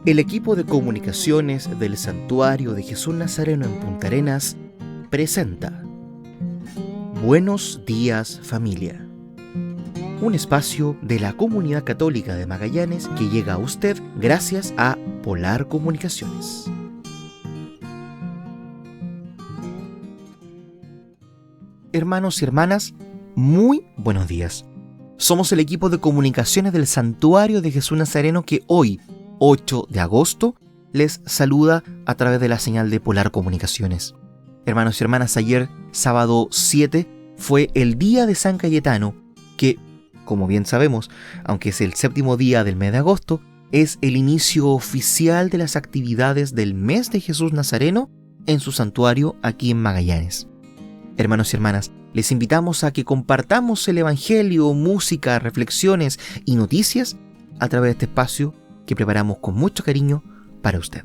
El equipo de comunicaciones del Santuario de Jesús Nazareno en Punta Arenas presenta Buenos días, familia. Un espacio de la Comunidad Católica de Magallanes que llega a usted gracias a Polar Comunicaciones. Hermanos y hermanas, muy buenos días. Somos el equipo de comunicaciones del Santuario de Jesús Nazareno que hoy, 8 de agosto, les saluda a través de la señal de Polar Comunicaciones. Hermanos y hermanas, ayer, sábado 7, fue el día de San Cayetano, que, como bien sabemos, aunque es el séptimo día del mes de agosto, es el inicio oficial de las actividades del mes de Jesús Nazareno en su santuario aquí en Magallanes. Hermanos y hermanas, les invitamos a que compartamos el Evangelio, música, reflexiones y noticias a través de este espacio que preparamos con mucho cariño para usted.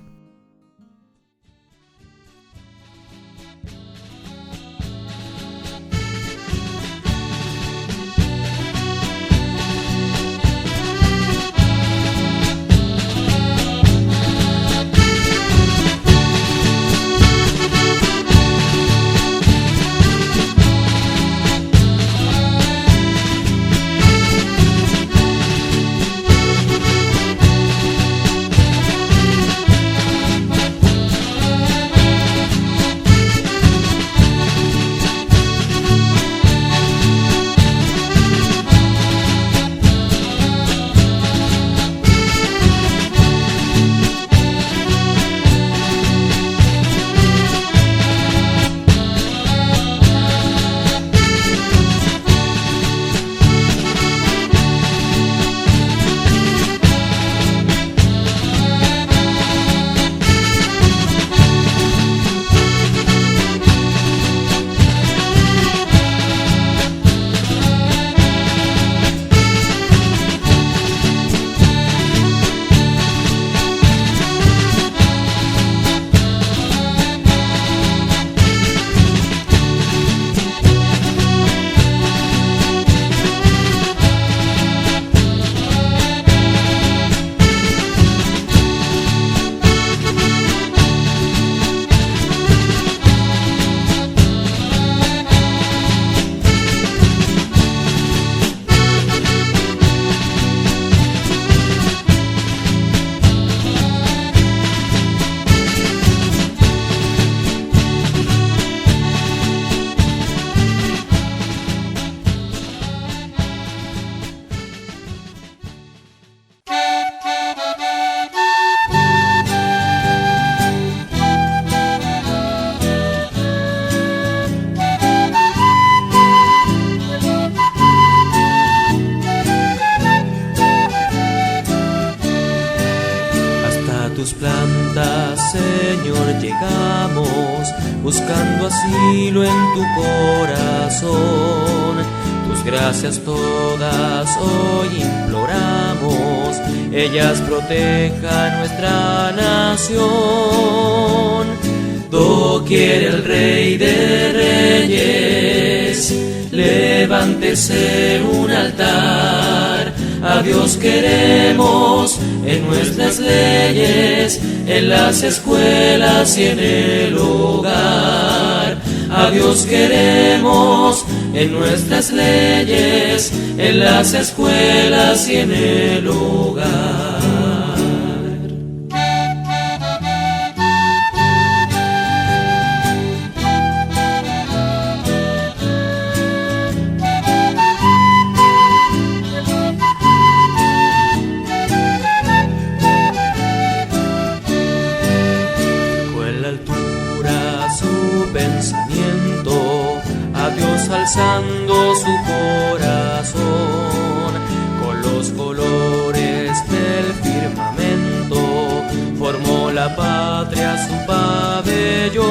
Tus plantas, Señor, llegamos, buscando asilo en tu corazón. Tus gracias todas hoy imploramos, ellas protejan nuestra nación. Doquier el Rey de Reyes, levántese un altar. A Dios queremos en nuestras leyes, en las escuelas y en el hogar. A Dios queremos en nuestras leyes, en las escuelas y en el hogar. Alzando su corazón con los colores del firmamento, formó la patria su pabellón.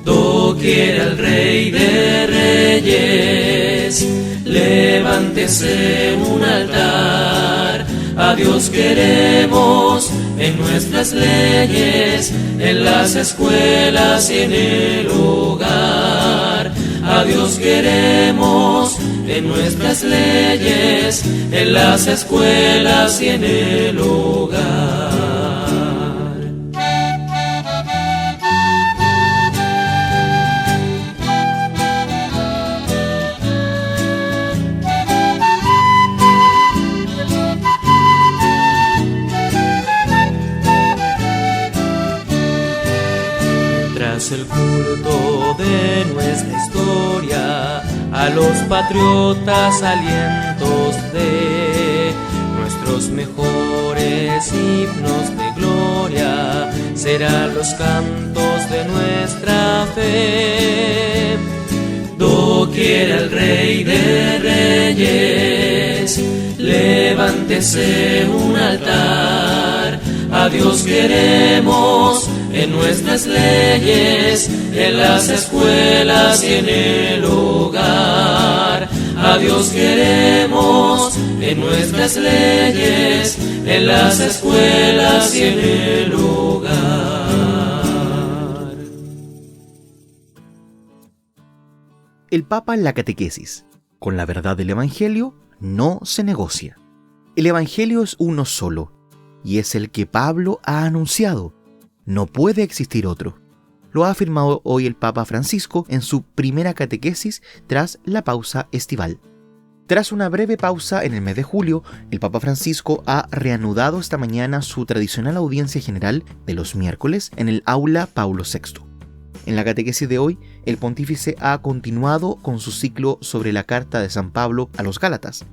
Doquier el Rey de Reyes, levántese un altar. A Dios queremos en nuestras leyes, en las escuelas y en el hogar. A Dios queremos en nuestras leyes, en las escuelas y en el hogar. Tras el culto de nuestra historia, a los patriotas alientos de nuestros mejores himnos de gloria, serán los cantos de nuestra fe. Doquiera el Rey de Reyes, levántese un altar, a Dios queremos en nuestras leyes, en las escuelas y en el hogar. A Dios queremos en nuestras leyes, en las escuelas y en el hogar. El Papa en la catequesis. Con la verdad del Evangelio no se negocia. El Evangelio es uno solo, y es el que Pablo ha anunciado. No puede existir otro. Lo ha afirmado hoy el Papa Francisco en su primera catequesis tras la pausa estival. Tras una breve pausa en el mes de julio, el Papa Francisco ha reanudado esta mañana su tradicional audiencia general de los miércoles en el Aula Paulo VI. En la catequesis de hoy, el pontífice ha continuado con su ciclo sobre la carta de San Pablo a los Gálatas,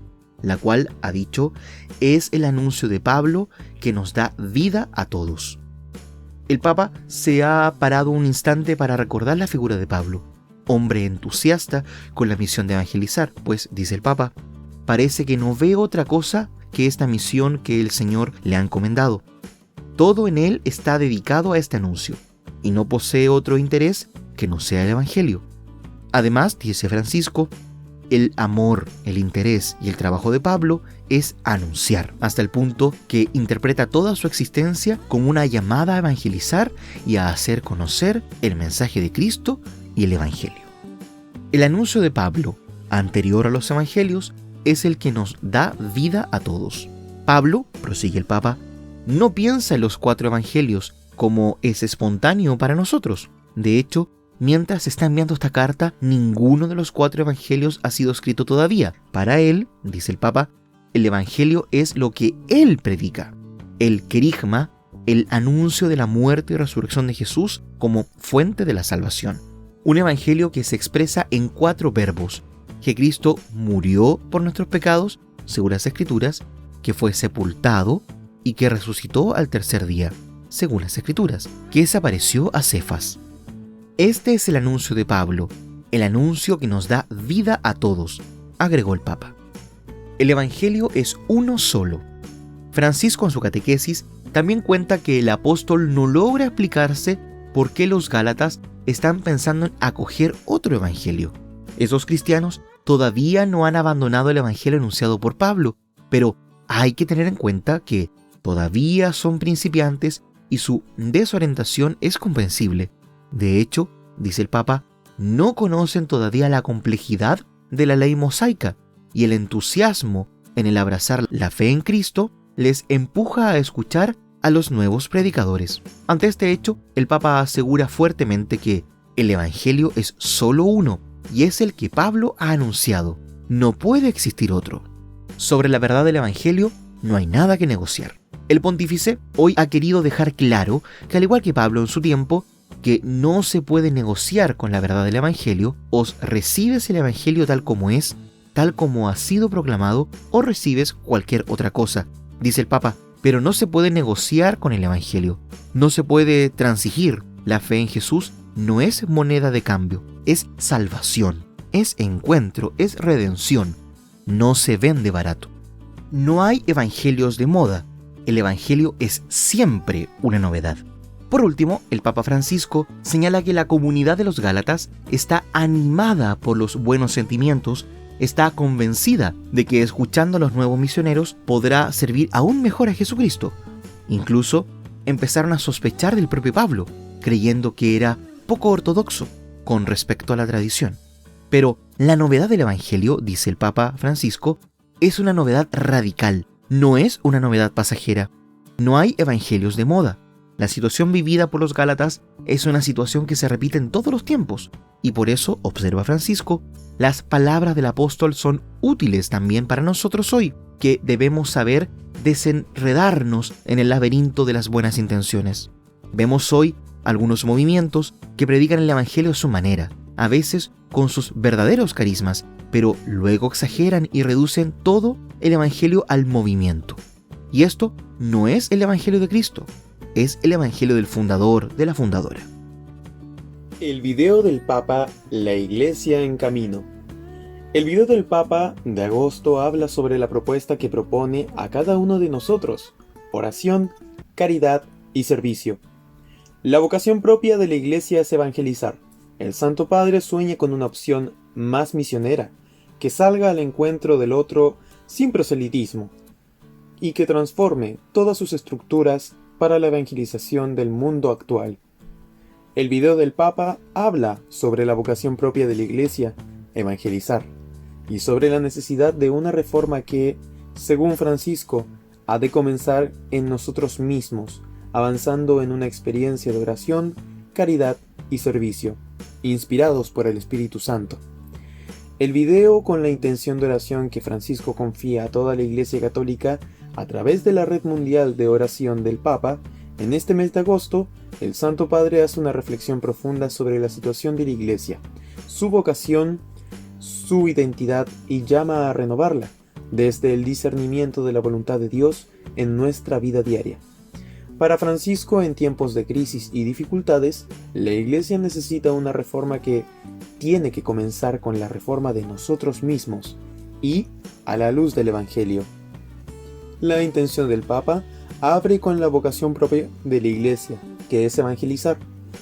la cual, ha dicho, es el anuncio de Pablo que nos da vida a todos. El Papa se ha parado un instante para recordar la figura de Pablo, hombre entusiasta con la misión de evangelizar, pues, dice el Papa, parece que no ve otra cosa que esta misión que el Señor le ha encomendado. Todo en él está dedicado a este anuncio, y no posee otro interés que no sea el Evangelio. Además, dice Francisco, el amor, el interés y el trabajo de Pablo es anunciar, hasta el punto que interpreta toda su existencia como una llamada a evangelizar y a hacer conocer el mensaje de Cristo y el Evangelio. El anuncio de Pablo, anterior a los Evangelios, es el que nos da vida a todos. Pablo, prosigue el Papa, no piensa en los 4 Evangelios como es espontáneo para nosotros. De hecho, mientras está enviando esta carta, ninguno de los 4 evangelios ha sido escrito todavía. Para él, dice el Papa, el evangelio es lo que él predica. El querigma, el anuncio de la muerte y resurrección de Jesús como fuente de la salvación. Un evangelio que se expresa en 4 verbos: que Cristo murió por nuestros pecados, según las Escrituras, que fue sepultado y que resucitó al tercer día, según las Escrituras, que se apareció a Cefas. Este es el anuncio de Pablo, el anuncio que nos da vida a todos, agregó el Papa. El Evangelio es uno solo. Francisco en su catequesis también cuenta que el apóstol no logra explicarse por qué los gálatas están pensando en acoger otro evangelio. Esos cristianos todavía no han abandonado el evangelio anunciado por Pablo, pero hay que tener en cuenta que todavía son principiantes y su desorientación es comprensible. De hecho, dice el Papa, no conocen todavía la complejidad de la ley mosaica y el entusiasmo en el abrazar la fe en Cristo les empuja a escuchar a los nuevos predicadores. Ante este hecho, el Papa asegura fuertemente que el Evangelio es solo uno y es el que Pablo ha anunciado. No puede existir otro. Sobre la verdad del Evangelio no hay nada que negociar. El pontífice hoy ha querido dejar claro que, al igual que Pablo en su tiempo, que no se puede negociar con la verdad del Evangelio. Os recibes el Evangelio tal como es, tal como ha sido proclamado, o recibes cualquier otra cosa, dice el Papa, pero no se puede negociar con el Evangelio, no se puede transigir. La fe en Jesús no es moneda de cambio, es salvación, es encuentro, es redención, no se vende barato. No hay evangelios de moda, el Evangelio es siempre una novedad. Por último, el Papa Francisco señala que la comunidad de los Gálatas está animada por los buenos sentimientos, está convencida de que escuchando a los nuevos misioneros podrá servir aún mejor a Jesucristo. Incluso empezaron a sospechar del propio Pablo, creyendo que era poco ortodoxo con respecto a la tradición. Pero la novedad del Evangelio, dice el Papa Francisco, es una novedad radical, no es una novedad pasajera. No hay evangelios de moda. La situación vivida por los Gálatas es una situación que se repite en todos los tiempos, y por eso, observa Francisco, las palabras del apóstol son útiles también para nosotros hoy, que debemos saber desenredarnos en el laberinto de las buenas intenciones. Vemos hoy algunos movimientos que predican el evangelio a su manera, a veces con sus verdaderos carismas, pero luego exageran y reducen todo el evangelio al movimiento. Y esto no es el evangelio de Cristo, es el evangelio del fundador, de la fundadora. El video del Papa, la Iglesia en camino. El video del Papa de agosto habla sobre la propuesta que propone a cada uno de nosotros: oración, caridad y servicio. La vocación propia de la Iglesia es evangelizar. El Santo Padre sueña con una opción más misionera, que salga al encuentro del otro sin proselitismo, y que transforme todas sus estructuras para la evangelización del mundo actual. El video del Papa habla sobre la vocación propia de la Iglesia, evangelizar, y sobre la necesidad de una reforma que, según Francisco, ha de comenzar en nosotros mismos, avanzando en una experiencia de oración, caridad y servicio, inspirados por el Espíritu Santo. El video, con la intención de oración que Francisco confía a toda la Iglesia Católica a través de la Red Mundial de Oración del Papa, en este mes de agosto, el Santo Padre hace una reflexión profunda sobre la situación de la Iglesia, su vocación, su identidad, y llama a renovarla desde el discernimiento de la voluntad de Dios en nuestra vida diaria. Para Francisco, en tiempos de crisis y dificultades, la Iglesia necesita una reforma que tiene que comenzar con la reforma de nosotros mismos y a la luz del Evangelio. La intención del Papa abre con la vocación propia de la Iglesia, que es evangelizar.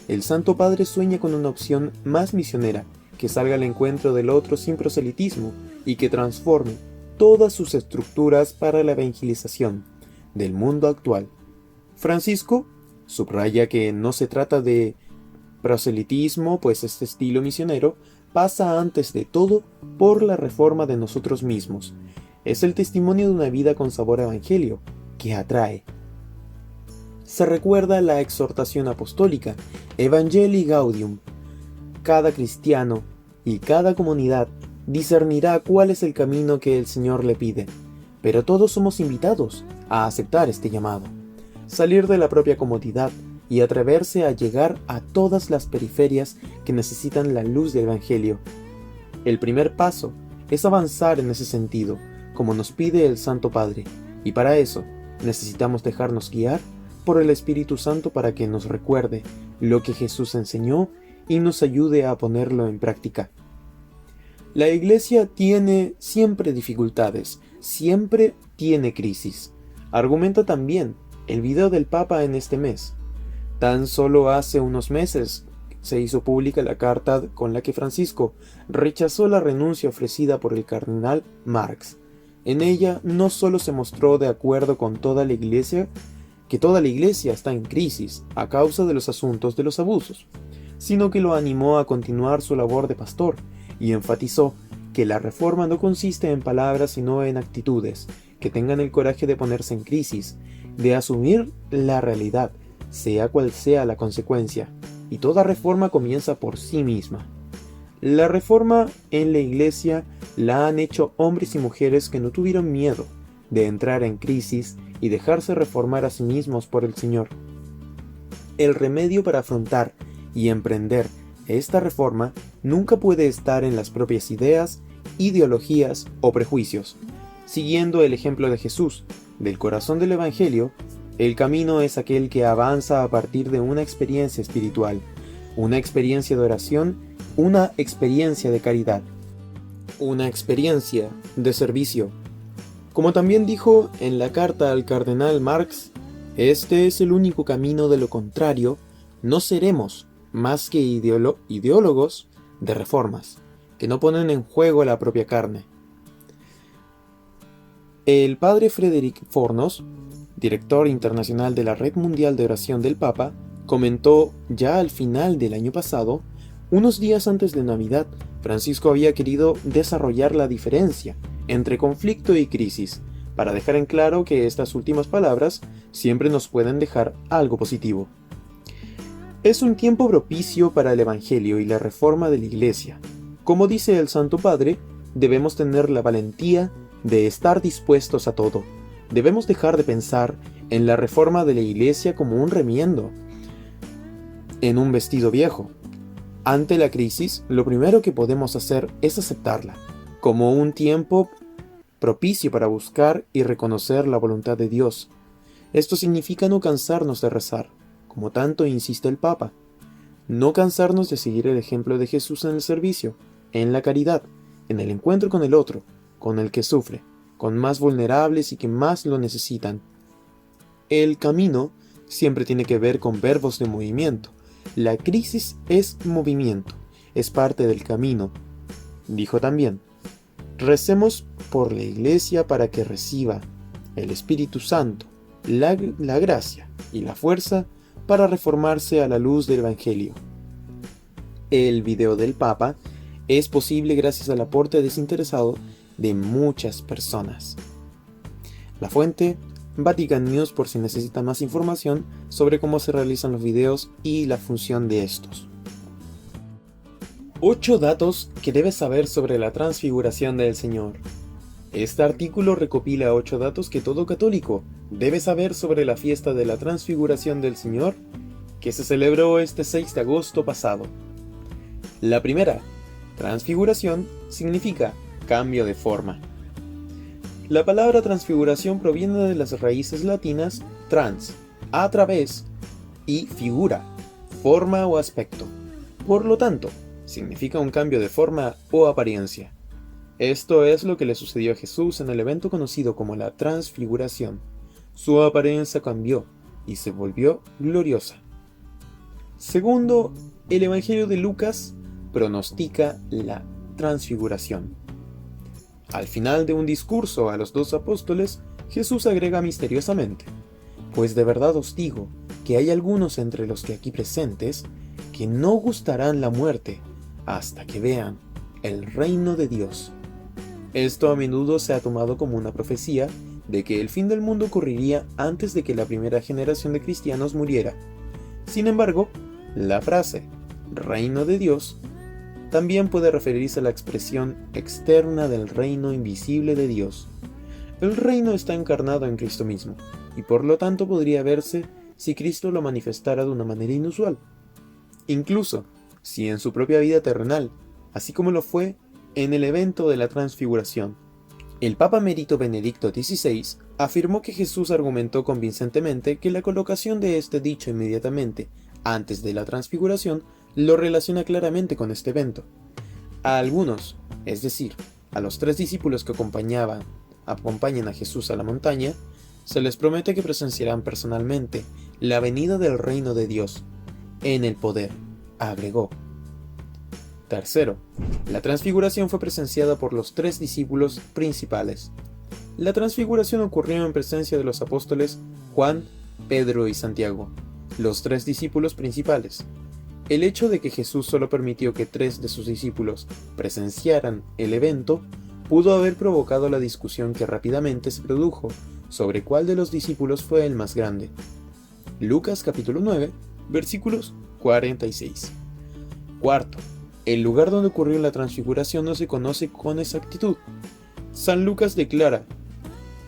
El Santo Padre sueña con una opción más misionera, que salga al encuentro del otro sin proselitismo y que transforme todas sus estructuras para la evangelización del mundo actual. Francisco subraya que no se trata de proselitismo, pues este estilo misionero pasa antes de todo por la reforma de nosotros mismos. Es el testimonio de una vida con sabor a evangelio, que atrae. Se recuerda la exhortación apostólica, Evangelii Gaudium. Cada cristiano y cada comunidad discernirá cuál es el camino que el Señor le pide, pero todos somos invitados a aceptar este llamado, salir de la propia comodidad y atreverse a llegar a todas las periferias que necesitan la luz del Evangelio. El primer paso es avanzar en ese sentido, como nos pide el Santo Padre, y para eso necesitamos dejarnos guiar por el Espíritu Santo para que nos recuerde lo que Jesús enseñó y nos ayude a ponerlo en práctica. La Iglesia tiene siempre dificultades, siempre tiene crisis. Argumenta también el video del Papa en este mes. Tan solo hace unos meses se hizo pública la carta con la que Francisco rechazó la renuncia ofrecida por el cardenal Marx. En ella no solo se mostró de acuerdo con toda la Iglesia, que toda la Iglesia está en crisis a causa de los asuntos de los abusos, sino que lo animó a continuar su labor de pastor y enfatizó que la reforma no consiste en palabras sino en actitudes que tengan el coraje de ponerse en crisis, de asumir la realidad, sea cual sea la consecuencia, y toda reforma comienza por sí misma. La reforma en la Iglesia la han hecho hombres y mujeres que no tuvieron miedo de entrar en crisis y dejarse reformar a sí mismos por el Señor. El remedio para afrontar y emprender esta reforma nunca puede estar en las propias ideas, ideologías o prejuicios. Siguiendo el ejemplo de Jesús, del corazón del Evangelio, el camino es aquel que avanza a partir de una experiencia espiritual, una experiencia de oración, una experiencia de caridad, una experiencia de servicio. Como también dijo en la carta al cardenal Marx, este es el único camino, de lo contrario, no seremos más que ideólogos de reformas, que no ponen en juego la propia carne. El padre Frédéric Fornos, director internacional de la Red Mundial de Oración del Papa, comentó ya al final del año pasado, unos días antes de Navidad, Francisco había querido desarrollar la diferencia entre conflicto y crisis, para dejar en claro que estas últimas palabras siempre nos pueden dejar algo positivo. Es un tiempo propicio para el Evangelio y la reforma de la Iglesia. Como dice el Santo Padre, debemos tener la valentía de estar dispuestos a todo. Debemos dejar de pensar en la reforma de la Iglesia como un remiendo en un vestido viejo. Ante la crisis, lo primero que podemos hacer es aceptarla como un tiempo propicio para buscar y reconocer la voluntad de Dios. Esto significa no cansarnos de rezar, como tanto insiste el Papa. No cansarnos de seguir el ejemplo de Jesús en el servicio, en la caridad, en el encuentro con el otro, con el que sufre, con más vulnerables y que más lo necesitan. El camino siempre tiene que ver con verbos de movimiento. La crisis es movimiento, es parte del camino. Dijo también: recemos por la Iglesia para que reciba el Espíritu Santo, la gracia y la fuerza para reformarse a la luz del Evangelio. El video del Papa es posible gracias al aporte desinteresado de muchas personas. La fuente: Vatican News, por si necesita más información sobre cómo se realizan los videos y la función de estos. 8 datos que debes saber sobre la transfiguración del Señor. Este artículo recopila 8 datos que todo católico debe saber sobre la fiesta de la transfiguración del Señor, que se celebró este 6 de agosto pasado. La primera: transfiguración significa cambio de forma. La palabra transfiguración proviene de las raíces latinas trans, a través, y figura, forma o aspecto. Por lo tanto, significa un cambio de forma o apariencia. Esto es lo que le sucedió a Jesús en el evento conocido como la transfiguración. Su apariencia cambió y se volvió gloriosa. Segundo, el Evangelio de Lucas pronostica la transfiguración. Al final de un discurso a los 2 apóstoles, Jesús agrega misteriosamente: pues de verdad os digo que hay algunos entre los que aquí presentes que no gustarán la muerte hasta que vean el reino de Dios. Esto a menudo se ha tomado como una profecía de que el fin del mundo ocurriría antes de que la primera generación de cristianos muriera. Sin embargo, la frase reino de Dios también puede referirse a la expresión externa del reino invisible de Dios. El reino está encarnado en Cristo mismo, y por lo tanto podría verse si Cristo lo manifestara de una manera inusual. Incluso si en su propia vida terrenal, así como lo fue en el evento de la transfiguración. El Papa Emérito Benedicto XVI afirmó que Jesús argumentó convincentemente que la colocación de este dicho inmediatamente antes de la transfiguración lo relaciona claramente con este evento. A algunos, es decir, a los 3 discípulos que acompañan a Jesús a la montaña, se les promete que presenciarán personalmente la venida del reino de Dios, en el poder, agregó. Tercero, la transfiguración fue presenciada por los 3 discípulos principales. La transfiguración ocurrió en presencia de los apóstoles Juan, Pedro y Santiago, los 3 discípulos principales. El hecho de que Jesús solo permitió que 3 de sus discípulos presenciaran el evento pudo haber provocado la discusión que rápidamente se produjo sobre cuál de los discípulos fue el más grande. Lucas capítulo 9, versículos 46. Cuarto, el lugar donde ocurrió la transfiguración no se conoce con exactitud. San Lucas declara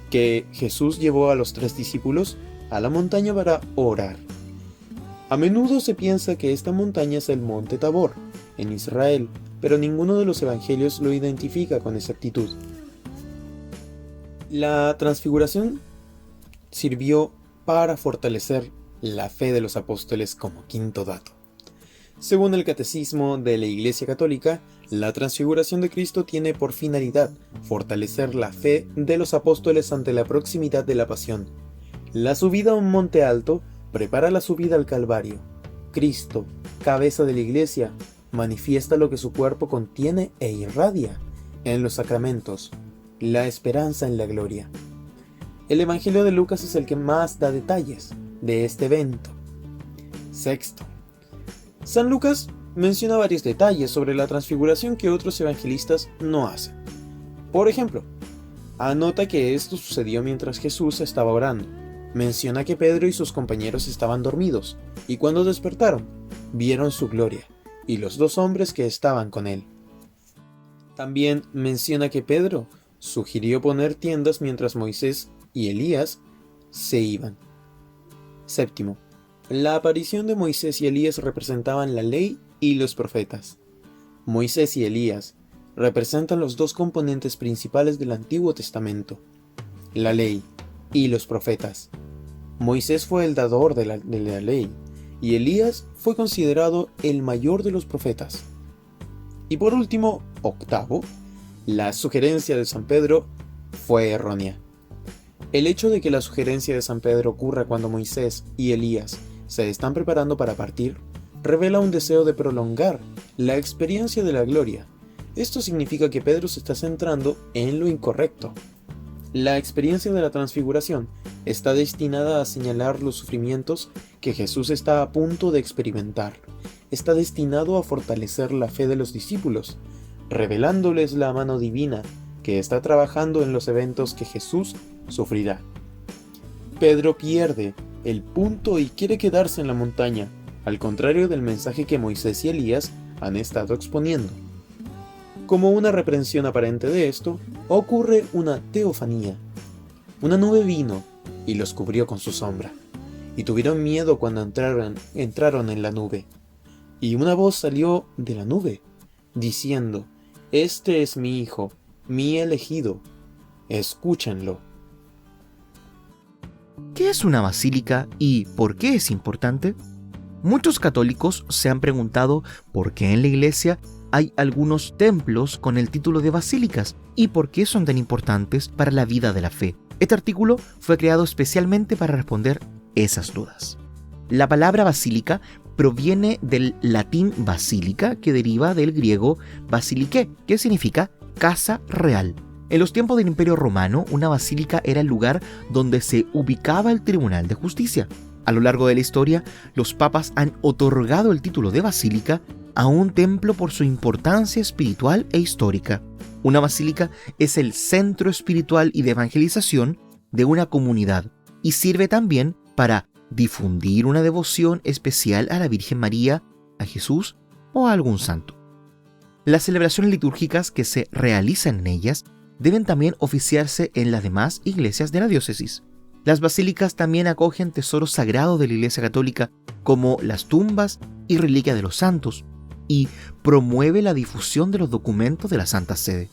que Jesús llevó a los 3 discípulos a la montaña para orar. A menudo se piensa que esta montaña es el Monte Tabor, en Israel, pero ninguno de los evangelios lo identifica con exactitud. La transfiguración sirvió para fortalecer la fe de los apóstoles como quinto dato. Según el Catecismo de la Iglesia Católica, la transfiguración de Cristo tiene por finalidad fortalecer la fe de los apóstoles ante la proximidad de la pasión. La subida a un monte alto prepara la subida al Calvario. Cristo, cabeza de la Iglesia, manifiesta lo que su cuerpo contiene e irradia en los sacramentos, la esperanza en la gloria. El Evangelio de Lucas es el que más da detalles de este evento. Sexto, San Lucas menciona varios detalles sobre la transfiguración que otros evangelistas no hacen. Por ejemplo, anota que esto sucedió mientras Jesús estaba orando. Menciona que Pedro y sus compañeros estaban dormidos, y cuando despertaron, vieron su gloria, y los 2 hombres que estaban con él. También menciona que Pedro sugirió poner tiendas mientras Moisés y Elías se iban. Séptimo, la aparición de Moisés y Elías representaban la ley y los profetas. Moisés y Elías representan los 2 componentes principales del Antiguo Testamento, la ley y los profetas. Moisés fue el dador de la ley, y Elías fue considerado el mayor de los profetas. Y por último, octavo, la sugerencia de San Pedro fue errónea. El hecho de que la sugerencia de San Pedro ocurra cuando Moisés y Elías se están preparando para partir, revela un deseo de prolongar la experiencia de la gloria. Esto significa que Pedro se está centrando en lo incorrecto. La experiencia de la transfiguración está destinada a señalar los sufrimientos que Jesús está a punto de experimentar. Está destinado a fortalecer la fe de los discípulos, revelándoles la mano divina que está trabajando en los eventos que Jesús sufrirá. Pedro pierde el punto y quiere quedarse en la montaña, al contrario del mensaje que Moisés y Elías han estado exponiendo. Como una reprensión aparente de esto, ocurre una teofanía. Una nube vino y los cubrió con su sombra, y tuvieron miedo cuando entraron en la nube. Y una voz salió de la nube, diciendo: «Este es mi Hijo, mi elegido, escúchenlo». ¿Qué es una basílica y por qué es importante? Muchos católicos se han preguntado por qué en la Iglesia hay algunos templos con el título de basílicas y por qué son tan importantes para la vida de la fe. Este artículo fue creado especialmente para responder esas dudas. La palabra basílica proviene del latín basílica, que deriva del griego basilike, que significa casa real. En los tiempos del Imperio Romano, una basílica era el lugar donde se ubicaba el Tribunal de Justicia. A lo largo de la historia, los papas han otorgado el título de basílica a un templo por su importancia espiritual e histórica. Una basílica es el centro espiritual y de evangelización de una comunidad y sirve también para difundir una devoción especial a la Virgen María, a Jesús o a algún santo. Las celebraciones litúrgicas que se realizan en ellas deben también oficiarse en las demás iglesias de la diócesis. Las basílicas también acogen tesoros sagrados de la Iglesia Católica, como las tumbas y reliquias de los santos, y promueve la difusión de los documentos de la Santa Sede.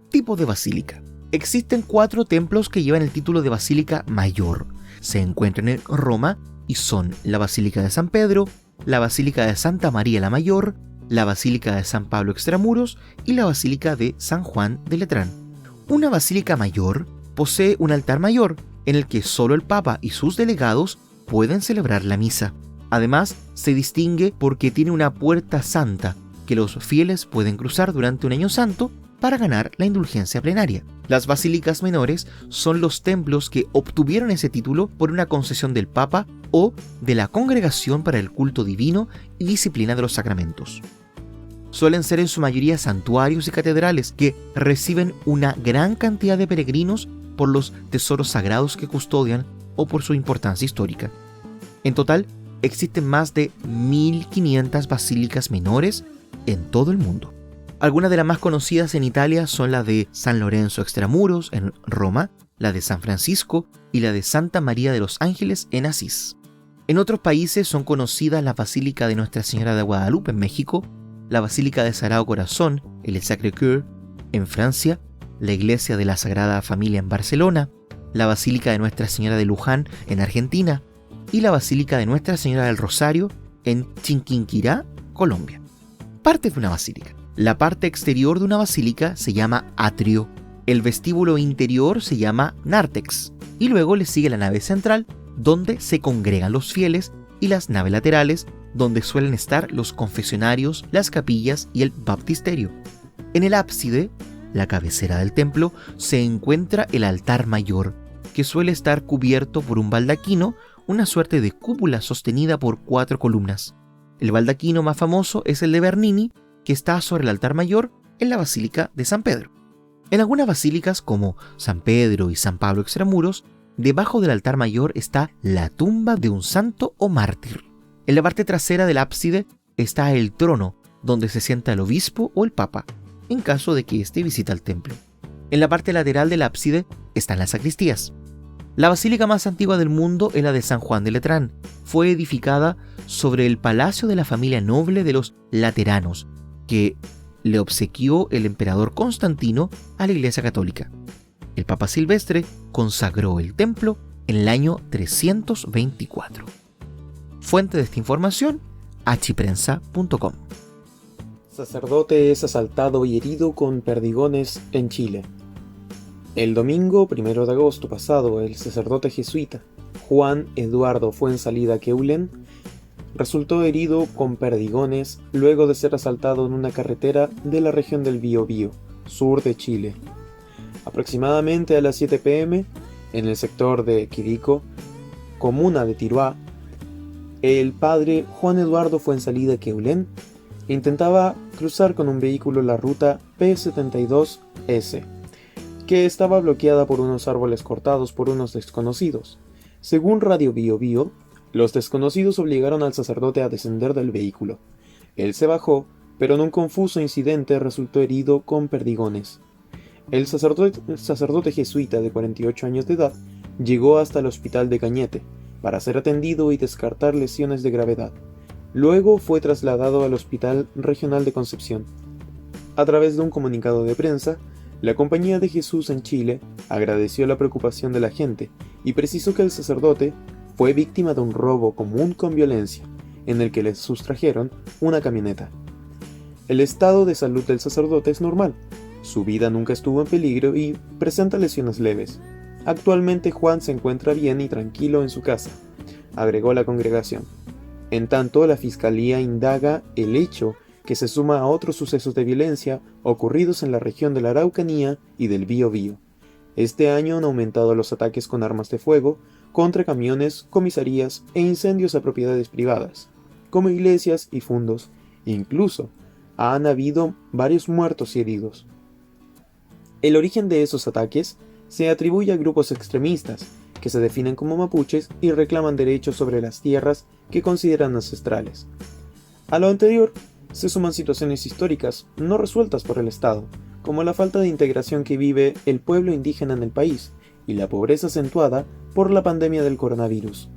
Tipos de basílica. Existen 4 templos que llevan el título de Basílica Mayor. Se encuentran en Roma y son la Basílica de San Pedro, la Basílica de Santa María la Mayor, la Basílica de San Pablo Extramuros y la Basílica de San Juan de Letrán. Una basílica mayor posee un altar mayor en el que solo el Papa y sus delegados pueden celebrar la misa. Además, se distingue porque tiene una puerta santa que los fieles pueden cruzar durante un año santo para ganar la indulgencia plenaria. Las basílicas menores son los templos que obtuvieron ese título por una concesión del Papa o de la Congregación para el Culto Divino y Disciplina de los Sacramentos. Suelen ser en su mayoría santuarios y catedrales que reciben una gran cantidad de peregrinos por los tesoros sagrados que custodian o por su importancia histórica. En total, existen más de 1.500 basílicas menores en todo el mundo. Algunas de las más conocidas en Italia son la de San Lorenzo Extramuros en Roma, la de San Francisco y la de Santa María de los Ángeles en Asís. En otros países son conocidas la Basílica de Nuestra Señora de Guadalupe en México, la Basílica de Sagrado Corazón, el Sacré-Cœur, en Francia, la Iglesia de la Sagrada Familia en Barcelona, la Basílica de Nuestra Señora de Luján en Argentina y la Basílica de Nuestra Señora del Rosario en Chiquinquirá, Colombia. Partes de una basílica. La parte exterior de una basílica se llama atrio, el vestíbulo interior se llama nártex y luego le sigue la nave central, donde se congregan los fieles, y las naves laterales, donde suelen estar los confesionarios, las capillas y el baptisterio. En el ábside, la cabecera del templo, se encuentra el altar mayor, que suele estar cubierto por un baldaquino, una suerte de cúpula sostenida por 4 columnas. El baldaquino más famoso es el de Bernini, que está sobre el altar mayor en la Basílica de San Pedro. En algunas basílicas, como San Pedro y San Pablo Extramuros, debajo del altar mayor está la tumba de un santo o mártir. En la parte trasera del ábside está el trono, donde se sienta el obispo o el papa, en caso de que éste visite el templo. En la parte lateral del ábside están las sacristías. La basílica más antigua del mundo es la de San Juan de Letrán. Fue edificada sobre el palacio de la familia noble de los Lateranos, que le obsequió el emperador Constantino a la Iglesia Católica. El Papa Silvestre consagró el templo en el año 324. Fuente de esta información, hprensa.com. Sacerdote es asaltado y herido con perdigones en Chile. El domingo 1 de agosto pasado, el sacerdote jesuita Juan Eduardo Fuensalida Keulen resultó herido con perdigones luego de ser asaltado en una carretera de la región del Biobío, sur de Chile. Aproximadamente a las 7 p.m., en el sector de Quirico, comuna de Tiroá, el padre Juan Eduardo Fuensalida Keulen intentaba cruzar con un vehículo la ruta P72S, que estaba bloqueada por unos árboles cortados por unos desconocidos. Según Radio Biobío, los desconocidos obligaron al sacerdote a descender del vehículo. Él se bajó, pero en un confuso incidente resultó herido con perdigones. El sacerdote jesuita de 48 años de edad llegó hasta el hospital de Cañete para ser atendido y descartar lesiones de gravedad. Luego fue trasladado al Hospital Regional de Concepción. A través de un comunicado de prensa, la Compañía de Jesús en Chile agradeció la preocupación de la gente y precisó que el sacerdote fue víctima de un robo común con violencia, en el que le sustrajeron una camioneta. El estado de salud del sacerdote es normal, su vida nunca estuvo en peligro y presenta lesiones leves. Actualmente Juan se encuentra bien y tranquilo en su casa, agregó la congregación. En tanto, la Fiscalía indaga el hecho que se suma a otros sucesos de violencia ocurridos en la región de la Araucanía y del Biobío. Este año han aumentado los ataques con armas de fuego contra camiones, comisarías e incendios a propiedades privadas, como iglesias y fundos. Incluso han habido varios muertos y heridos. El origen de esos ataques se atribuye a grupos extremistas que se definen como mapuches y reclaman derechos sobre las tierras que consideran ancestrales. A lo anterior se suman situaciones históricas no resueltas por el Estado, como la falta de integración que vive el pueblo indígena en el país y la pobreza acentuada por la pandemia del coronavirus.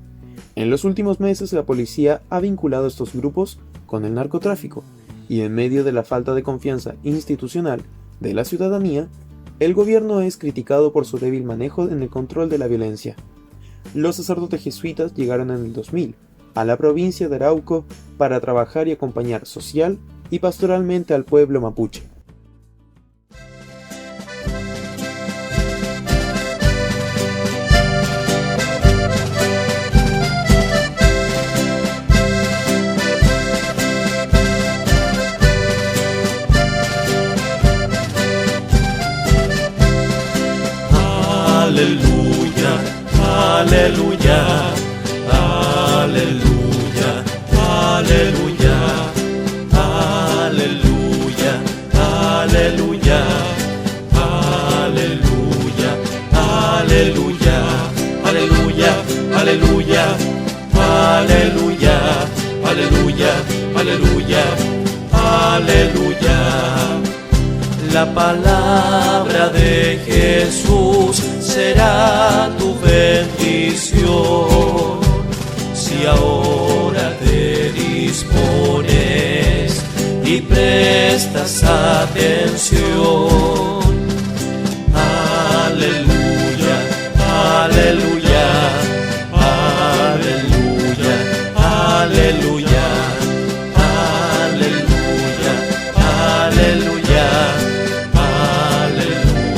En los últimos meses la policía ha vinculado estos grupos con el narcotráfico y en medio de la falta de confianza institucional de la ciudadanía, el gobierno es criticado por su débil manejo en el control de la violencia. Los sacerdotes jesuitas llegaron en el 2000 a la provincia de Arauco para trabajar y acompañar social y pastoralmente al pueblo mapuche. Aleluya, aleluya, aleluya, aleluya, aleluya, aleluya, aleluya, aleluya, aleluya, aleluya, aleluya, aleluya, aleluya, aleluya. La palabra de Jesús será tu bendición. Si ahora te dispones y prestas atención. Aleluya, aleluya, aleluya, aleluya, aleluya, aleluya, aleluya,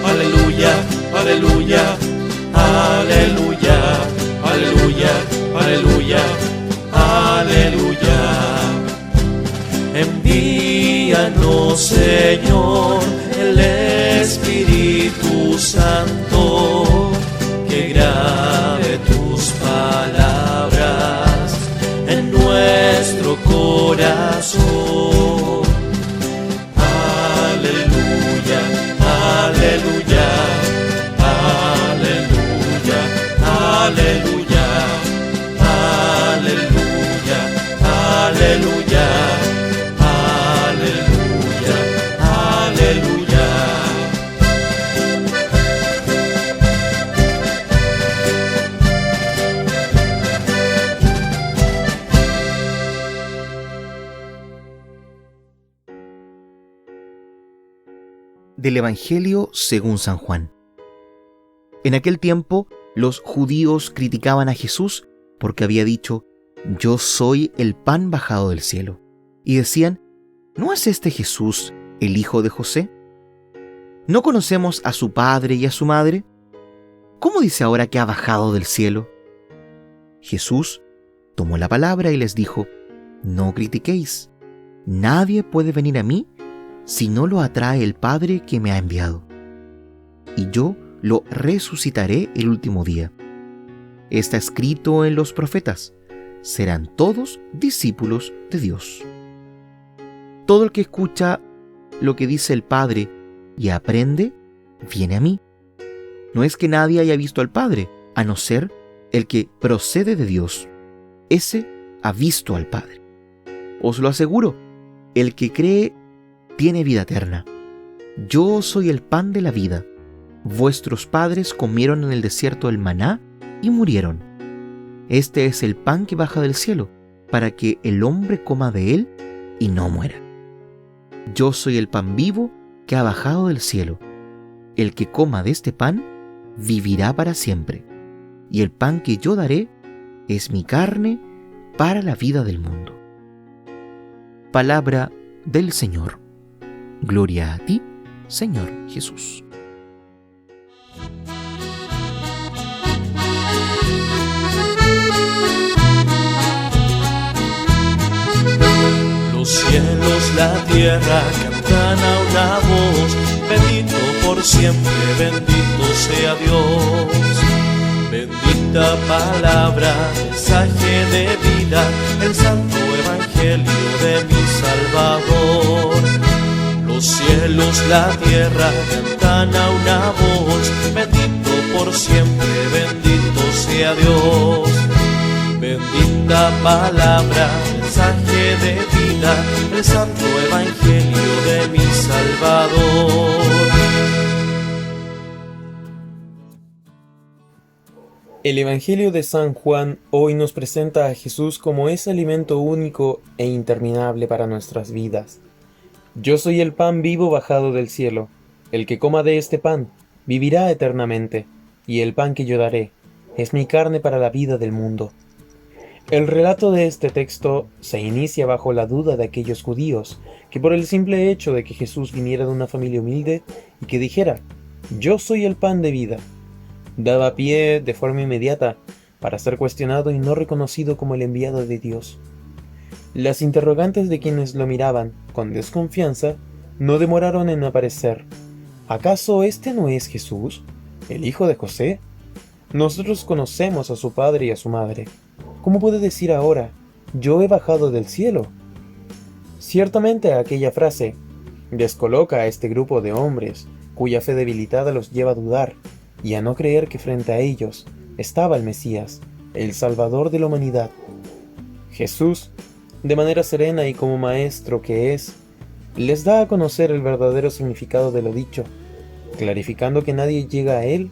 aleluya, aleluya, aleluya, aleluya, aleluya, aleluya. Envíanos, Señor, el Espíritu Santo, que grabe tus palabras del Evangelio según San Juan. En aquel tiempo, los judíos criticaban a Jesús porque había dicho: «Yo soy el pan bajado del cielo». Y decían: ¿no es este Jesús el hijo de José? ¿No conocemos a su padre y a su madre? ¿Cómo dice ahora que ha bajado del cielo? Jesús tomó la palabra y les dijo: «No critiquéis. Nadie puede venir a mí si no lo atrae el Padre que me ha enviado. Y yo lo resucitaré el último día. Está escrito en los profetas: serán todos discípulos de Dios». Todo el que escucha lo que dice el Padre y aprende, viene a mí. No es que nadie haya visto al Padre, a no ser el que procede de Dios. Ese ha visto al Padre. Os lo aseguro, el que cree tiene vida eterna. Yo soy el pan de la vida. Vuestros padres comieron en el desierto el maná y murieron. Este es el pan que baja del cielo, para que el hombre coma de él y no muera. Yo soy el pan vivo que ha bajado del cielo. El que coma de este pan vivirá para siempre, y el pan que yo daré es mi carne para la vida del mundo. Palabra del Señor. Gloria a ti, Señor Jesús. Los cielos, la tierra cantan a una voz: bendito por siempre, bendito sea Dios. Bendita palabra, mensaje de vida, el santo evangelio de mi Salvador. Los cielos, la tierra cantan a una voz: bendito por siempre, bendito sea Dios. Bendita palabra, mensaje de vida, el santo evangelio de mi Salvador. El Evangelio de San Juan hoy nos presenta a Jesús como ese alimento único e interminable para nuestras vidas. Yo soy el pan vivo bajado del cielo. El que coma de este pan vivirá eternamente, y el pan que yo daré es mi carne para la vida del mundo. El relato de este texto se inicia bajo la duda de aquellos judíos que, por el simple hecho de que Jesús viniera de una familia humilde y que dijera: «Yo soy el pan de vida», daba pie de forma inmediata para ser cuestionado y no reconocido como el enviado de Dios. Las interrogantes de quienes lo miraban con desconfianza no demoraron en aparecer. ¿Acaso este no es Jesús, el hijo de José? Nosotros conocemos a su padre y a su madre. ¿Cómo puede decir ahora: yo he bajado del cielo? Ciertamente aquella frase descoloca a este grupo de hombres cuya fe debilitada los lleva a dudar y a no creer que frente a ellos estaba el Mesías, el Salvador de la humanidad. Jesús, de manera serena y como maestro que es, les da a conocer el verdadero significado de lo dicho, clarificando que nadie llega a Él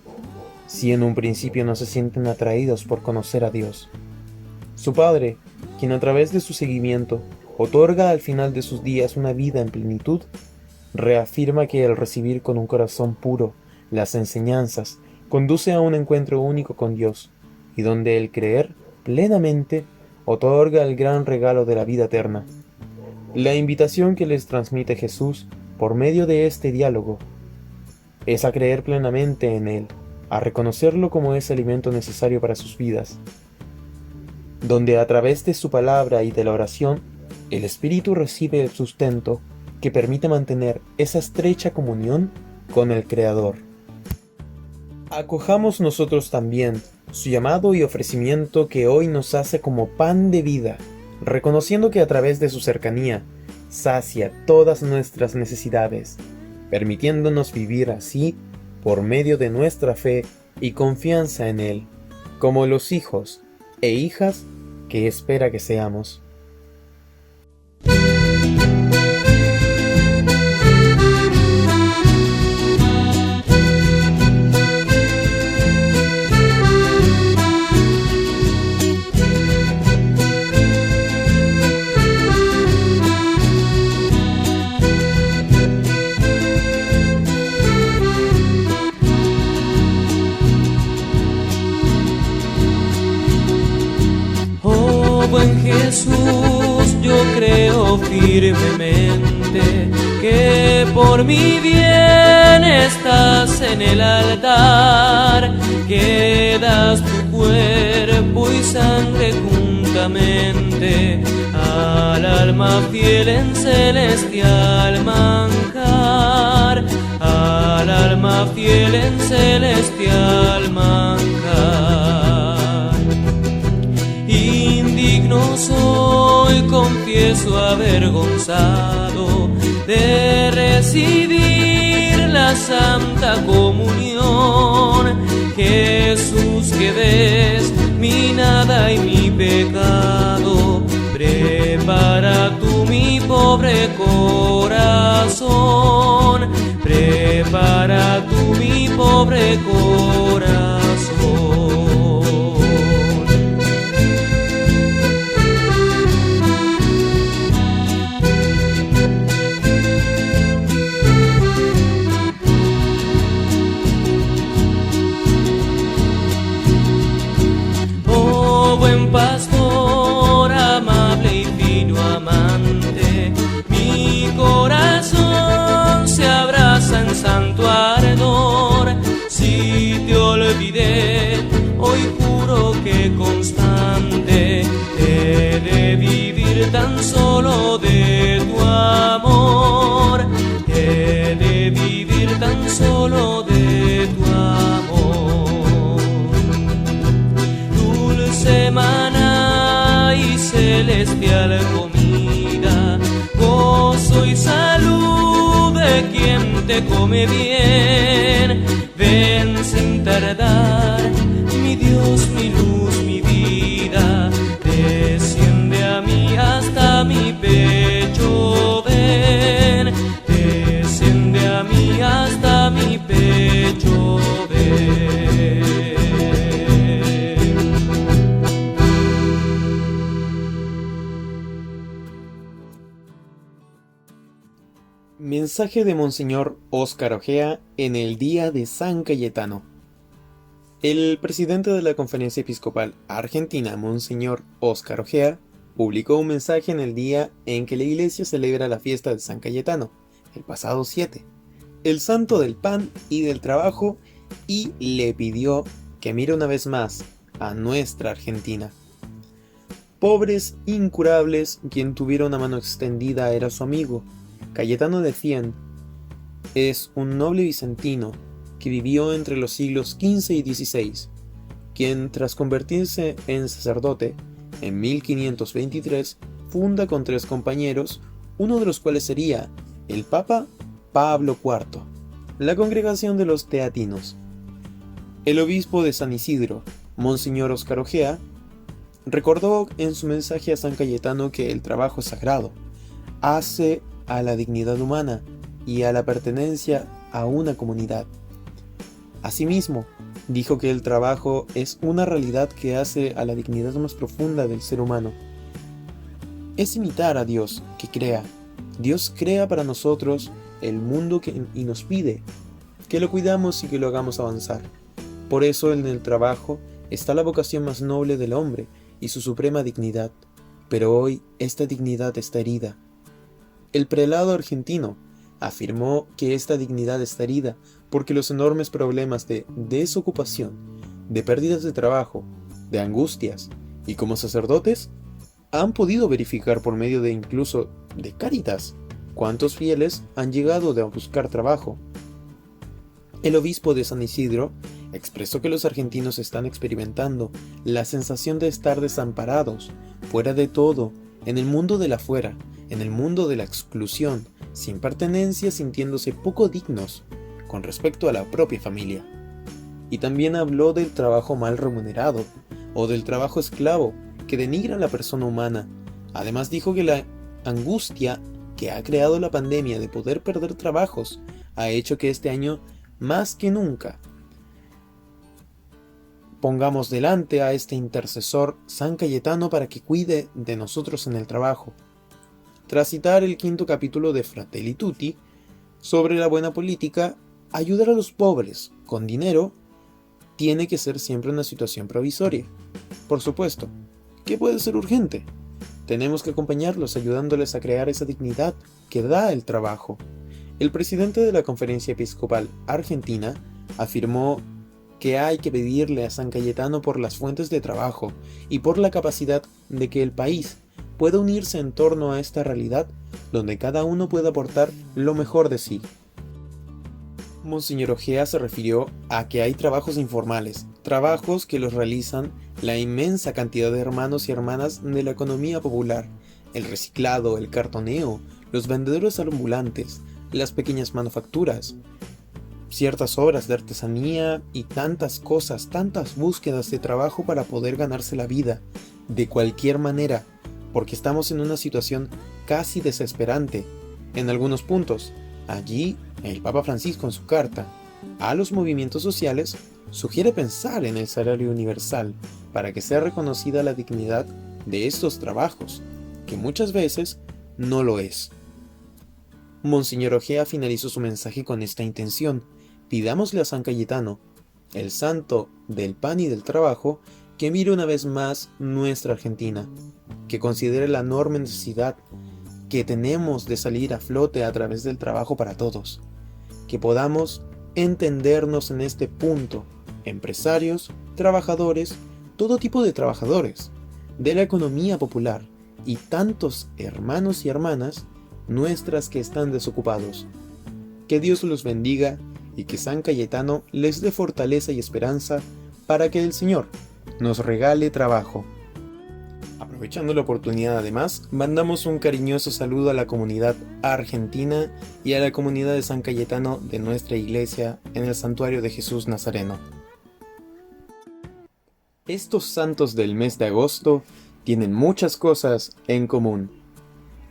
si en un principio no se sienten atraídos por conocer a Dios. Su Padre, quien a través de su seguimiento otorga al final de sus días una vida en plenitud, reafirma que el recibir con un corazón puro las enseñanzas conduce a un encuentro único con Dios, y donde el creer plenamente otorga el gran regalo de la vida eterna. La invitación que les transmite Jesús por medio de este diálogo es a creer plenamente en Él, a reconocerlo como ese alimento necesario para sus vidas, donde a través de su palabra y de la oración, el Espíritu recibe el sustento que permite mantener esa estrecha comunión con el Creador. Acojamos nosotros también su llamado y ofrecimiento que hoy nos hace como pan de vida, reconociendo que a través de su cercanía sacia todas nuestras necesidades, permitiéndonos vivir así por medio de nuestra fe y confianza en Él, como los hijos e hijas que espera que seamos. Jesús, yo creo firmemente que por mi bien estás en el altar, que das tu cuerpo y sangre juntamente al alma fiel en celestial manjar, al alma fiel en celestial manjar. Indigno soy, confieso avergonzado de recibir la Santa Comunión. Jesús, que ves mi nada y mi pecado, prepara tú mi pobre corazón, prepara tú mi pobre corazón. Pastor amable y fino amante, mi corazón se abraza en santo ardor. Si te olvidé, hoy juro que constante he de vivir tan solo de tu amor, he de vivir tan solo de tu amor. Dulce maná y celestial comida, gozo y salud de quien te come bien. Ven sin tardar, mi Dios, mi luz, mi vida, desciende a mí hasta mi pecho. Ven, desciende a mí hasta mi pecho. Ven. Mensaje de Monseñor Óscar Ojea en el día de San Cayetano. El presidente de la Conferencia Episcopal Argentina, Monseñor Óscar Ojea, publicó un mensaje en el día en que la Iglesia celebra la fiesta de San Cayetano, el pasado 7, el santo del pan y del trabajo, y le pidió que mire una vez más a nuestra Argentina. Pobres incurables, quien tuviera una mano extendida era su amigo. Cayetano de Thiene es un noble bizantino que vivió entre los siglos XV y XVI, quien tras convertirse en sacerdote en 1523 funda con 3 compañeros, uno de los cuales sería el Papa Pablo IV, la Congregación de los Teatinos. El obispo de San Isidro, Monseñor Óscar Ojea, recordó en su mensaje a San Cayetano que el trabajo es sagrado, hace a la dignidad humana y a la pertenencia a una comunidad. Asimismo, dijo que el trabajo es una realidad que hace a la dignidad más profunda del ser humano. Es imitar a Dios que crea. Dios crea para nosotros el mundo y nos pide que lo cuidamos y que lo hagamos avanzar. Por eso en el trabajo está la vocación más noble del hombre y su suprema dignidad. Pero hoy esta dignidad está herida. El prelado argentino afirmó que esta dignidad está herida porque los enormes problemas de desocupación, de pérdidas de trabajo, de angustias, y como sacerdotes, han podido verificar por medio de incluso de Cáritas cuántos fieles han llegado a buscar trabajo. El obispo de San Isidro expresó que los argentinos están experimentando la sensación de estar desamparados, fuera de todo, en el mundo del afuera, en el mundo de la exclusión, sin pertenencia, sintiéndose poco dignos con respecto a la propia familia. Y también habló del trabajo mal remunerado, o del trabajo esclavo, que denigra a la persona humana. Además dijo que la angustia que ha creado la pandemia de poder perder trabajos ha hecho que este año, más que nunca, pongamos delante a este intercesor San Cayetano para que cuide de nosotros en el trabajo. Tras citar el 5º capítulo de Fratelli Tutti sobre la buena política, ayudar a los pobres con dinero tiene que ser siempre una situación provisoria. Por supuesto, ¿qué puede ser urgente? Tenemos que acompañarlos ayudándoles a crear esa dignidad que da el trabajo. El presidente de la Conferencia Episcopal Argentina afirmó que hay que pedirle a San Cayetano por las fuentes de trabajo y por la capacidad de que el país pueda unirse en torno a esta realidad donde cada uno pueda aportar lo mejor de sí. Monseñor Ojea se refirió a que hay trabajos informales, trabajos que los realizan la inmensa cantidad de hermanos y hermanas de la economía popular, el reciclado, el cartoneo, los vendedores ambulantes, las pequeñas manufacturas, ciertas obras de artesanía y tantas cosas, tantas búsquedas de trabajo para poder ganarse la vida, de cualquier manera, porque estamos en una situación casi desesperante en algunos puntos. Allí, el Papa Francisco en su carta a los movimientos sociales sugiere pensar en el salario universal para que sea reconocida la dignidad de estos trabajos, que muchas veces no lo es. Monseñor Ojea finalizó su mensaje con esta intención: pidámosle a San Cayetano, el santo del pan y del trabajo, que mire una vez más nuestra Argentina, que considere la enorme necesidad que tenemos de salir a flote a través del trabajo para todos, que podamos entendernos en este punto, empresarios, trabajadores, todo tipo de trabajadores, de la economía popular y tantos hermanos y hermanas nuestras que están desocupados. Que Dios los bendiga y que San Cayetano les dé fortaleza y esperanza para que el Señor nos regale trabajo. Aprovechando la oportunidad además, mandamos un cariñoso saludo a la comunidad argentina y a la comunidad de San Cayetano de nuestra iglesia en el Santuario de Jesús Nazareno. Estos santos del mes de agosto tienen muchas cosas en común.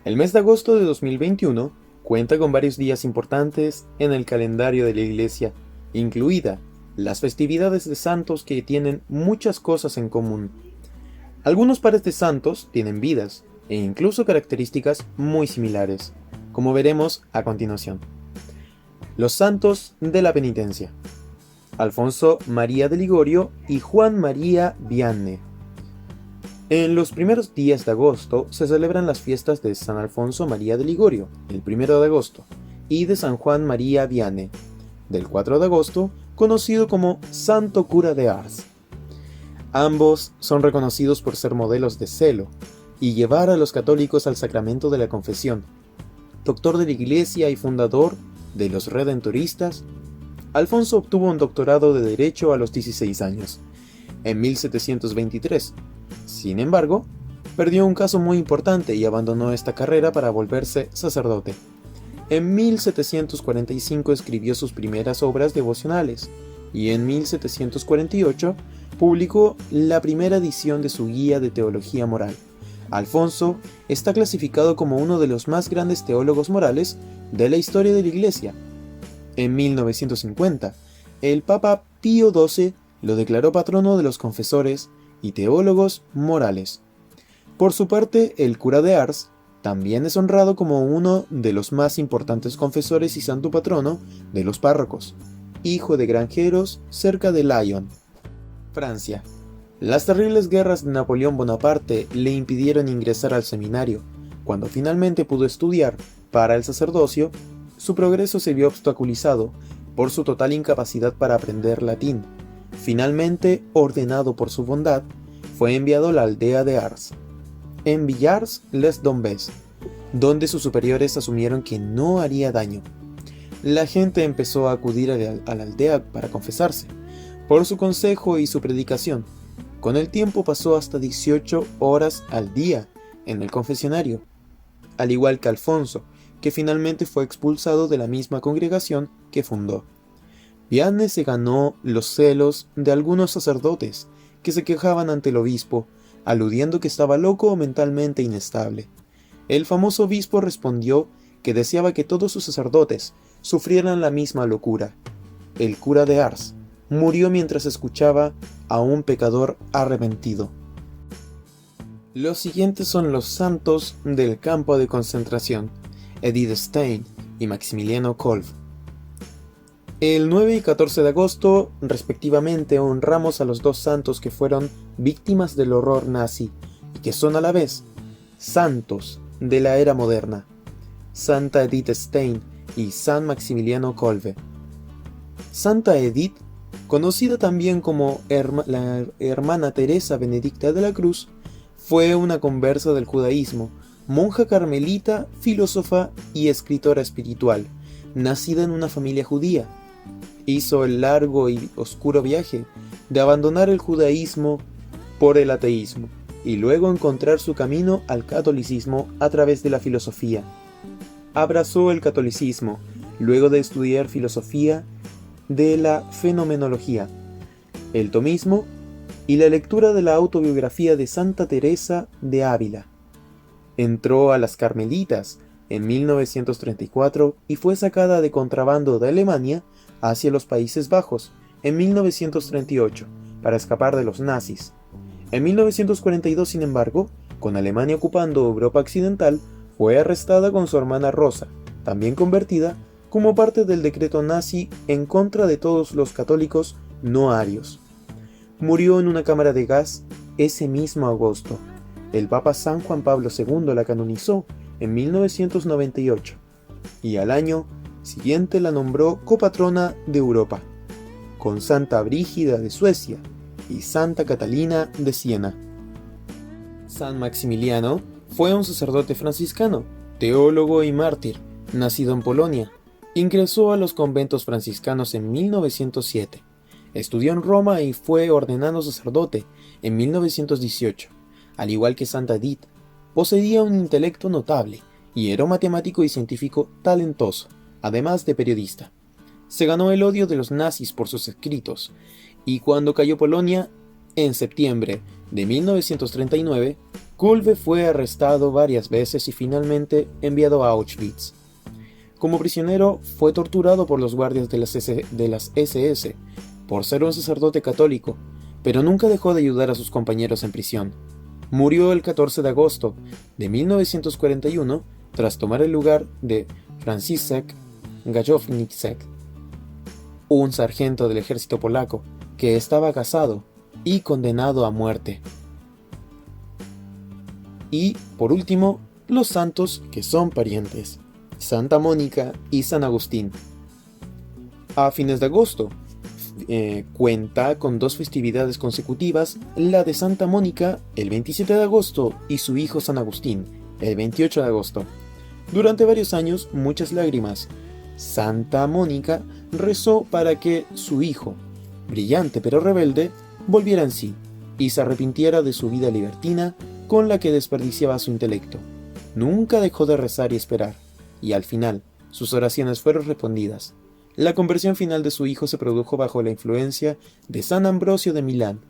El mes de agosto de 2021 cuenta con varios días importantes en el calendario de la iglesia, incluida las festividades de santos que tienen muchas cosas en común. Algunos pares de santos tienen vidas e incluso características muy similares, como veremos a continuación. Los santos de la penitencia: Alfonso María de Ligorio y Juan María Vianney. En los primeros días de agosto se celebran las fiestas de San Alfonso María de Ligorio, el 1 de agosto, y de San Juan María Vianney, del 4 de agosto, conocido como Santo Cura de Ars. Ambos son reconocidos por ser modelos de celo y llevar a los católicos al sacramento de la confesión. Doctor de la Iglesia y fundador de los Redentoristas, Alfonso obtuvo un doctorado de Derecho a los 16 años, en 1723. Sin embargo, perdió un caso muy importante y abandonó esta carrera para volverse sacerdote. En 1745 escribió sus primeras obras devocionales y en 1748 publicó la primera edición de su Guía de Teología Moral. Alfonso está clasificado como uno de los más grandes teólogos morales de la historia de la Iglesia. En 1950, el Papa Pío XII lo declaró patrono de los confesores y teólogos morales. Por su parte, el cura de Ars también es honrado como uno de los más importantes confesores y santo patrono de los párrocos, hijo de granjeros cerca de Lyon, Francia. Las terribles guerras de Napoleón Bonaparte le impidieron ingresar al seminario. Cuando finalmente pudo estudiar para el sacerdocio, su progreso se vio obstaculizado por su total incapacidad para aprender latín. Finalmente, ordenado por su bondad, fue enviado a la aldea de Ars, en Villars-les-Dombes, donde sus superiores asumieron que no haría daño. La gente empezó a acudir a la aldea para confesarse, por su consejo y su predicación. Con el tiempo pasó hasta 18 horas al día en el confesionario, al igual que Alfonso, que finalmente fue expulsado de la misma congregación que fundó. Vianney se ganó los celos de algunos sacerdotes que se quejaban ante el obispo, aludiendo que estaba loco o mentalmente inestable. El famoso obispo respondió que deseaba que todos sus sacerdotes sufrieran la misma locura. El cura de Ars murió mientras escuchaba a un pecador arrepentido. Los siguientes son los santos del campo de concentración: Edith Stein y Maximiliano Kolb. El 9 y 14 de agosto, respectivamente, honramos a los dos santos que fueron víctimas del horror nazi y que son a la vez santos de la era moderna: Santa Edith Stein y San Maximiliano Kolbe. Santa Edith, conocida también como la hermana Teresa Benedicta de la Cruz, fue una conversa del judaísmo, monja carmelita, filósofa y escritora espiritual, nacida en una familia judía. Hizo el largo y oscuro viaje de abandonar el judaísmo por el ateísmo y luego encontrar su camino al catolicismo a través de la filosofía. Abrazó el catolicismo luego de estudiar filosofía de la fenomenología, el tomismo y la lectura de la autobiografía de Santa Teresa de Ávila. Entró a las Carmelitas en 1934 y fue sacada de contrabando de Alemania hacia los Países Bajos en 1938 para escapar de los nazis. En 1942, sin embargo, con Alemania ocupando Europa Occidental, fue arrestada con su hermana Rosa, también convertida, como parte del decreto nazi en contra de todos los católicos no arios. Murió en una cámara de gas ese mismo agosto. El Papa San Juan Pablo II la canonizó en 1998 y al año siguiente la nombró copatrona de Europa, con Santa Brígida de Suecia y Santa Catalina de Siena. San Maximiliano fue un sacerdote franciscano, teólogo y mártir, nacido en Polonia. Ingresó a los conventos franciscanos en 1907. Estudió en Roma y fue ordenado sacerdote en 1918. Al igual que Santa Edith, poseía un intelecto notable y era un matemático y científico talentoso, además de periodista. Se ganó el odio de los nazis por sus escritos, y cuando cayó Polonia, en septiembre de 1939, Kolbe fue arrestado varias veces y finalmente enviado a Auschwitz. Como prisionero, fue torturado por los guardias de las SS por ser un sacerdote católico, pero nunca dejó de ayudar a sus compañeros en prisión. Murió el 14 de agosto de 1941 tras tomar el lugar de Franciszek Gajowniczek, un sargento del ejército polaco que estaba casado y condenado a muerte. Y, por último, los santos que son parientes: Santa Mónica y San Agustín. A fines de agosto, cuenta con 2 festividades consecutivas, la de Santa Mónica el 27 de agosto y su hijo San Agustín el 28 de agosto. Durante varios años, muchas lágrimas. Santa Mónica rezó para que su hijo, brillante pero rebelde, volviera en sí y se arrepintiera de su vida libertina con la que desperdiciaba su intelecto. Nunca dejó de rezar y esperar, y al final, sus oraciones fueron respondidas. La conversión final de su hijo se produjo bajo la influencia de San Ambrosio de Milán,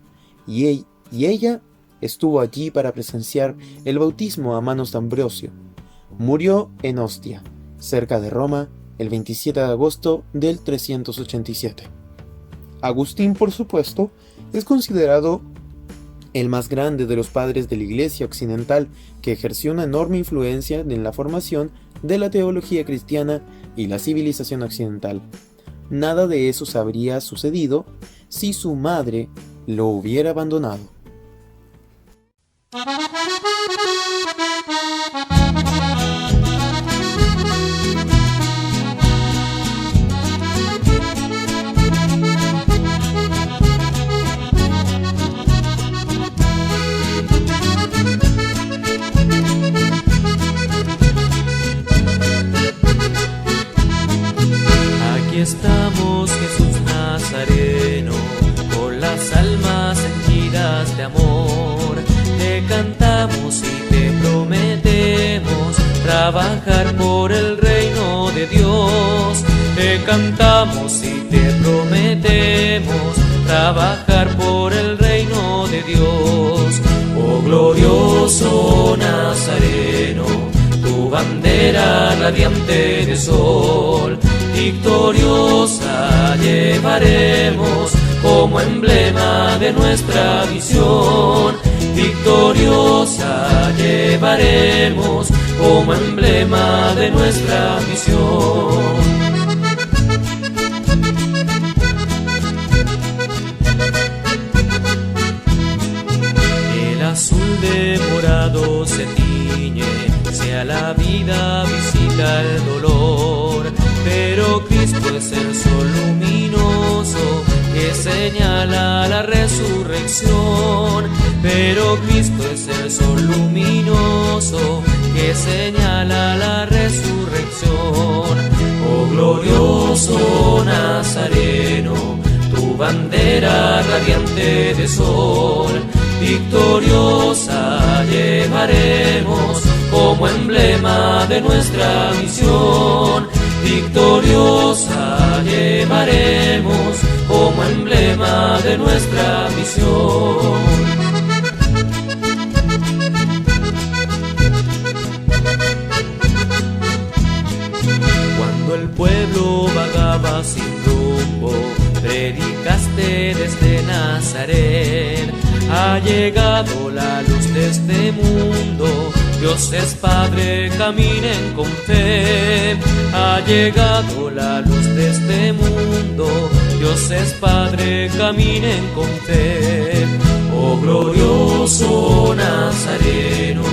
y ella estuvo allí para presenciar el bautismo a manos de Ambrosio. Murió en Ostia, cerca de Roma, el 27 de agosto del 387. Agustín, por supuesto, es considerado el más grande de los padres de la Iglesia occidental, que ejerció una enorme influencia en la formación de la teología cristiana y la civilización occidental. Nada de eso se habría sucedido si su madre lo hubiera abandonado. Aquí estamos, Jesús Nazareno, con las almas henchidas de amor. Te cantamos y te prometemos trabajar por el reino de Dios. Te cantamos y te prometemos trabajar por el reino de Dios. Oh glorioso Nazareno, tu bandera radiante de sol, victoriosa llevaremos como emblema de nuestra visión. Victoriosa llevaremos como emblema de nuestra visión. El azul de morada pecado se tiñe, si a la vida visita el dolor, pero Cristo es el sol luminoso que señala la resurrección, pero Cristo es el sol luminoso que señala la resurrección. Oh glorioso Nazareno, tu bandera radiante de sol, victoriosa llevaremos como emblema de nuestra misión, victoriosa llevaremos como emblema de nuestra misión. Cuando el pueblo vagaba sin rumbo, predicaste desde Nazaret. Ha llegado la luz de este mundo, Dios es Padre, caminen con fe. Ha llegado la luz de este mundo, Dios es Padre, caminen con fe. Oh glorioso Nazareno,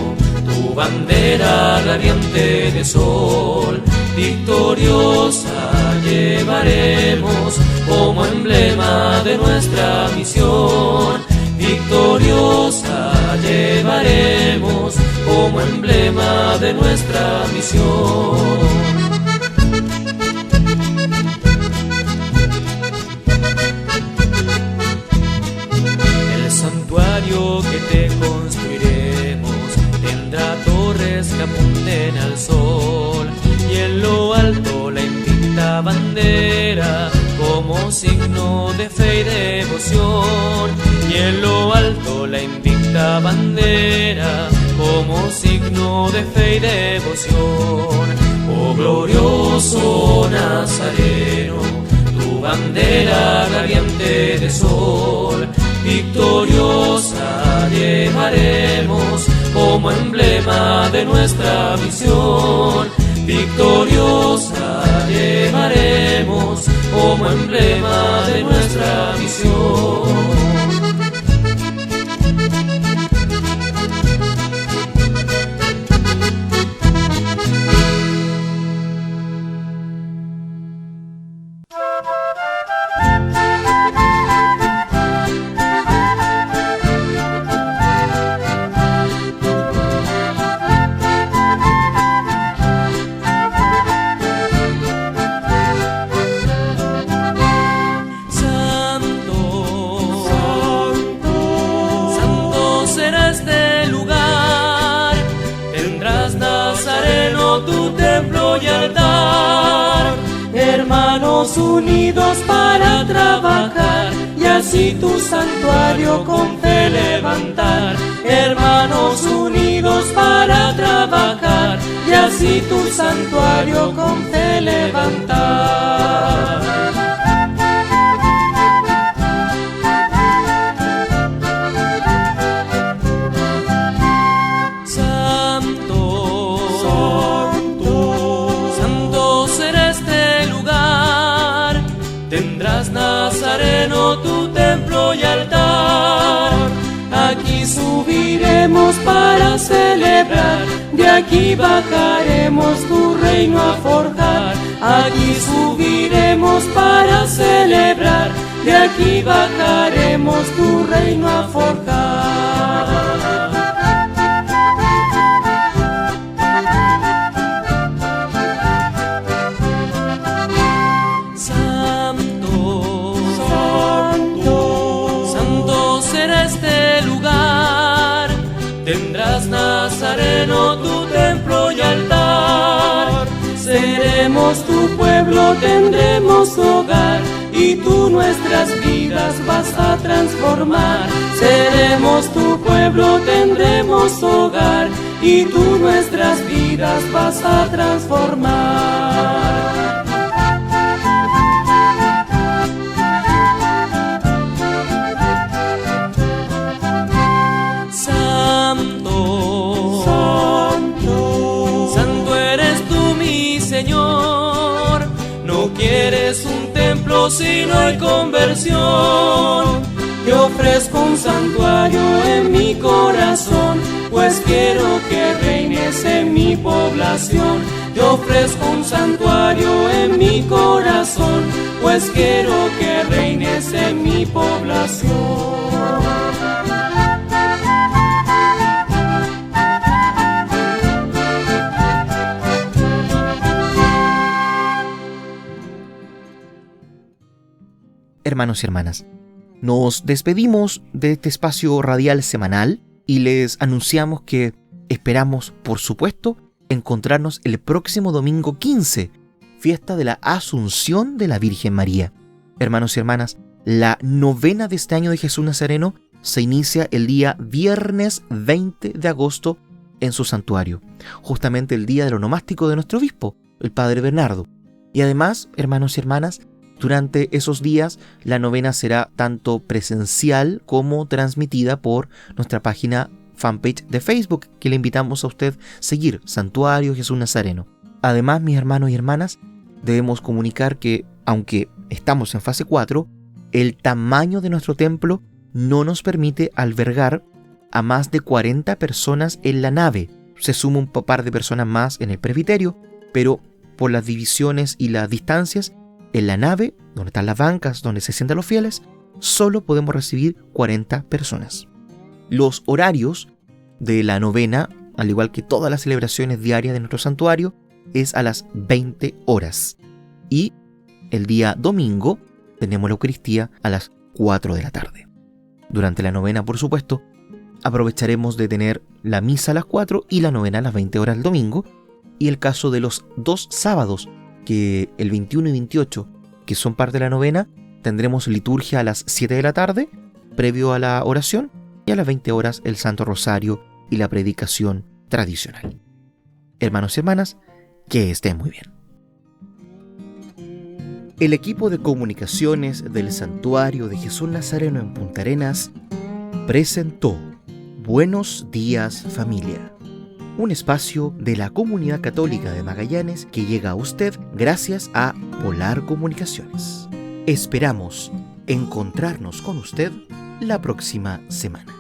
tu bandera radiante de sol, victoriosa llevaremos como emblema de nuestra misión, victoriosa llevaremos como emblema de nuestra misión. El santuario que te construiremos tendrá torres que apunten al sol, y en lo alto la invicta bandera como signo de fe y devoción, y en lo alto la invicta bandera como signo de fe y devoción. Oh glorioso Nazareno, tu bandera radiante de sol, victoriosa llevaremos como emblema de nuestra misión, victoriosa llevaremos como emblema de nuestra misión. Unidos para trabajar y así tu santuario con fe levantar. Hermanos unidos para trabajar y así tu santuario con fe levantar. Nazareno, tu templo y altar. Aquí subiremos para celebrar, de aquí bajaremos tu reino a forjar. Aquí subiremos para celebrar, de aquí bajaremos tu reino a forjar. Tendrás, Nazareno, tu templo y altar. Seremos tu pueblo, tendremos hogar, y tú nuestras vidas vas a transformar. Seremos tu pueblo, tendremos hogar, y tú nuestras vidas vas a transformar. Quieres un templo si no hay conversión. Te ofrezco un santuario en mi corazón, pues quiero que reines en mi población. Te ofrezco un santuario en mi corazón, pues quiero que reines en mi población. Hermanos y hermanas, nos despedimos de este espacio radial semanal y les anunciamos que esperamos, por supuesto, encontrarnos el próximo domingo 15, fiesta de la Asunción de la Virgen María. Hermanos y hermanas, la novena de este año de Jesús Nazareno se inicia el día viernes 20 de agosto en su santuario, justamente el día del onomástico de nuestro obispo, el Padre Bernardo. Y además, hermanos y hermanas, durante esos días la novena será tanto presencial como transmitida por nuestra página fanpage de Facebook, que le invitamos a usted a seguir, Santuario Jesús Nazareno. Además, mis hermanos y hermanas, debemos comunicar que, aunque estamos en fase 4, el tamaño de nuestro templo no nos permite albergar a más de 40 personas en la nave. Se suma un par de personas más en el presbiterio, pero por las divisiones y las distancias, en la nave, donde están las bancas, donde se sientan los fieles, solo podemos recibir 40 personas. Los horarios de la novena, al igual que todas las celebraciones diarias de nuestro santuario, es a las 20 horas. Y el día domingo tenemos la Eucaristía a las 4 de la tarde. Durante la novena, por supuesto, aprovecharemos de tener la misa a las 4 y la novena a las 20 horas el domingo. Y el caso de los 2 sábados, que el 21 y 28, que son parte de la novena, tendremos liturgia a las 7 de la tarde, previo a la oración, y a las 20 horas el Santo Rosario y la predicación tradicional. Hermanos y hermanas, que estén muy bien. El equipo de comunicaciones del Santuario de Jesús Nazareno en Punta Arenas presentó Buenos Días Familia, un espacio de la Comunidad Católica de Magallanes que llega a usted gracias a Polar Comunicaciones. Esperamos encontrarnos con usted la próxima semana.